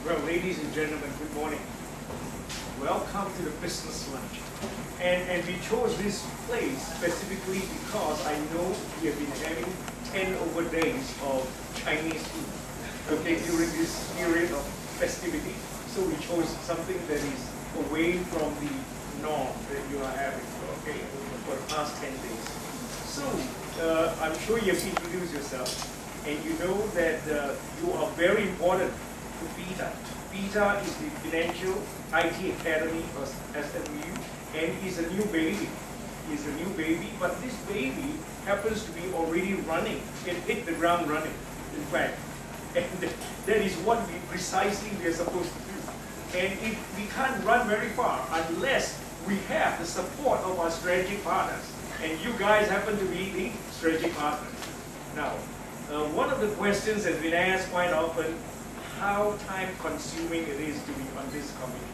Well, ladies and gentlemen, good morning. Welcome to the business lunch. And we chose this place specifically because I know we have been having 10 over days of Chinese food, okay, during this period of festivity. So we chose something that is away from the norm that you are having, okay, for the past 10 days. So I'm sure you have introduced yourself, and you know that you are very important to FITA. FITA is the Financial IT Academy of SMU, and is a new baby. Is a new baby, but this baby happens to be already running. It hit the ground running, in fact. And that is what we are supposed to do. And we can't run very far unless we have the support of our strategic partners. And you guys happen to be the strategic partners. Now, one of the questions has been asked quite often, how time-consuming it is to be on this committee,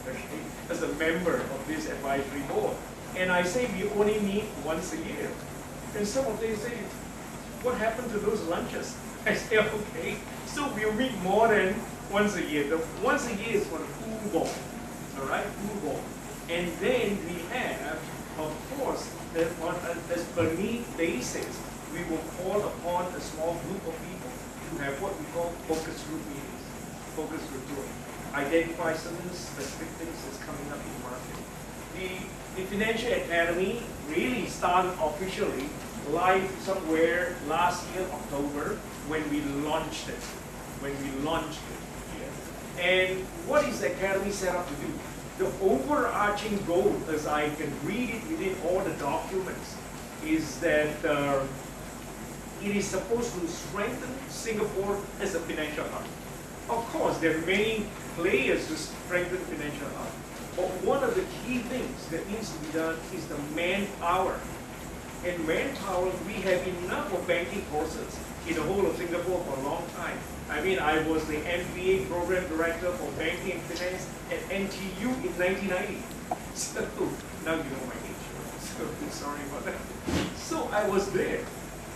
okay, as a member of this advisory board. And I say we only meet once a year. And some of them say, what happened to those lunches? I say, okay, so we'll meet more than once a year. The once a year is for the pool ball, all right, pool ball. And then we have, of course, that on a per need basis, we will call upon a small group of people to have what we call focus group meetings. Focus group doing. Identify some specific things that's coming up in the market. The Financial Academy really started officially live somewhere last year, October, when we launched it. Yeah. And what is the Academy set up to do? The overarching goal, as I can read it within all the documents, is that it is supposed to strengthen Singapore as a financial hub. Of course, there are many players to strengthen financial hub. But one of the key things that needs to be done is the manpower. And manpower, we have enough of banking courses in the whole of Singapore for a long time. I mean, I was the MBA program director for banking and finance at NTU in 1990. So now you know my age. So sorry about that. So I was there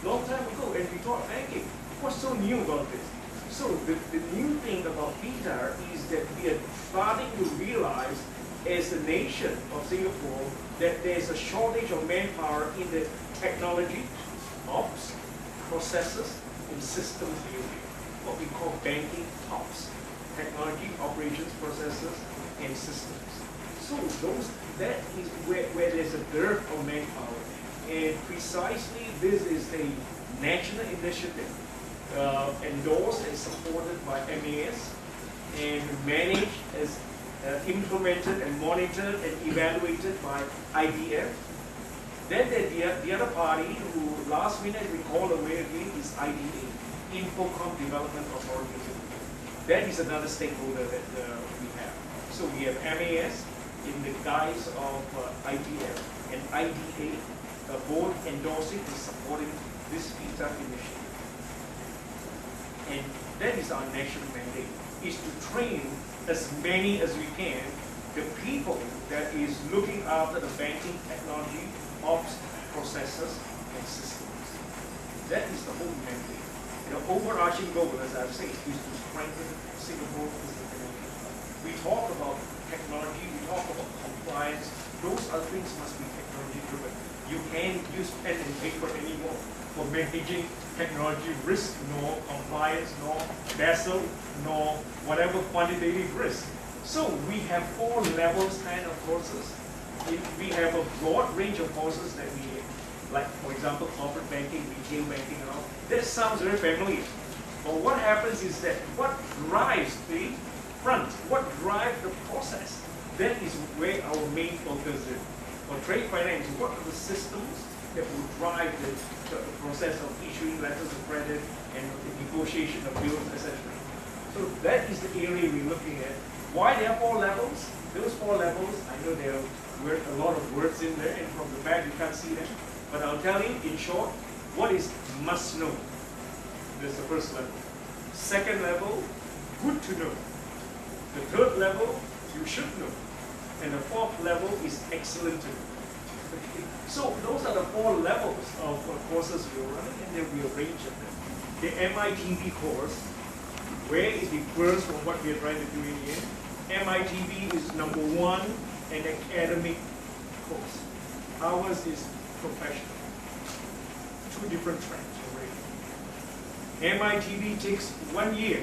long time ago, and we taught banking. What's so new about this? So the new thing about FITA is that we are starting to realize as a nation of Singapore that there's a shortage of manpower in the technology, ops, processes, and systems area. What we call banking ops, technology, operations, processes, and systems. So that is where there's a dearth of manpower. And precisely this is a national initiative endorsed and supported by MAS and managed as implemented and monitored and evaluated by IDF. Then the other party who last minute we call away again is IDA, Infocom Development Authority. That is another stakeholder that we have. So we have MAS in the guise of IDF and IDA, both endorsing and supporting this FITA initiative. And that is our national mandate, is to train as many as we can the people that is looking after the banking technology, ops, processes, and systems. That is the whole mandate. The overarching goal, as I've said, is to strengthen Singapore as a financial hub. We talk about technology, we talk about compliance. Those other things must be technology driven. You can't use pen and paper anymore for managing technology risk, nor compliance, nor Basel, nor whatever quantitative risk. So we have 4 levels kind of courses. We have a broad range of courses that we, like for example, corporate banking, retail banking, and all. That sounds very familiar. But what happens is that what drives the front, what drives the process, that is where our main focus is. For trade finance, what are the systems that will drive the process of issuing letters of credit and the negotiation of bills, etc. So that is the area we're looking at. Why there are 4 levels? Those 4 levels, I know there are a lot of words in there, and from the back you can't see them. But I'll tell you in short, what is must know? That's the first level. Second level, good to know. The third level, you should know. And the 4th level is excellent to know. Okay. So those are the 4 levels of courses we're running, and there will be a range of them. The MITB course where it differs from what we are trying to do in here. MITB is number one, an academic course. Ours is professional. Two different tracks already. MITB takes 1 year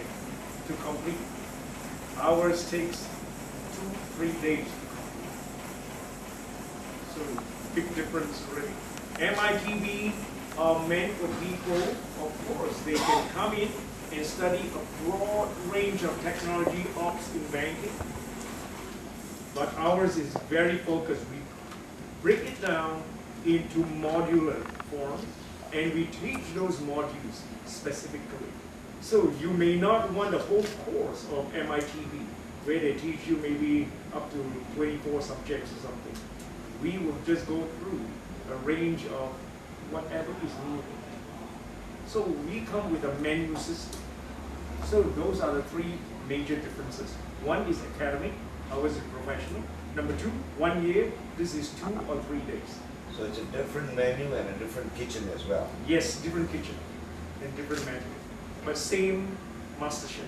to complete. Ours takes 2-3 days to complete. So big difference already. MITB are meant for people, of course, they can come in and study a broad range of technology ops in banking. But ours is very focused. We break it down into modular form and we teach those modules specifically. So you may not want a whole course of MITB where they teach you maybe up to 24 subjects or something. We will just go through a range of whatever is needed. So we come with a menu system. So those are the three major differences. One is academic, ours is professional. Number two, 1 year, this is 2 or 3 days. So it's a different menu and a different kitchen as well. Yes, different kitchen and different menu, but same master chef.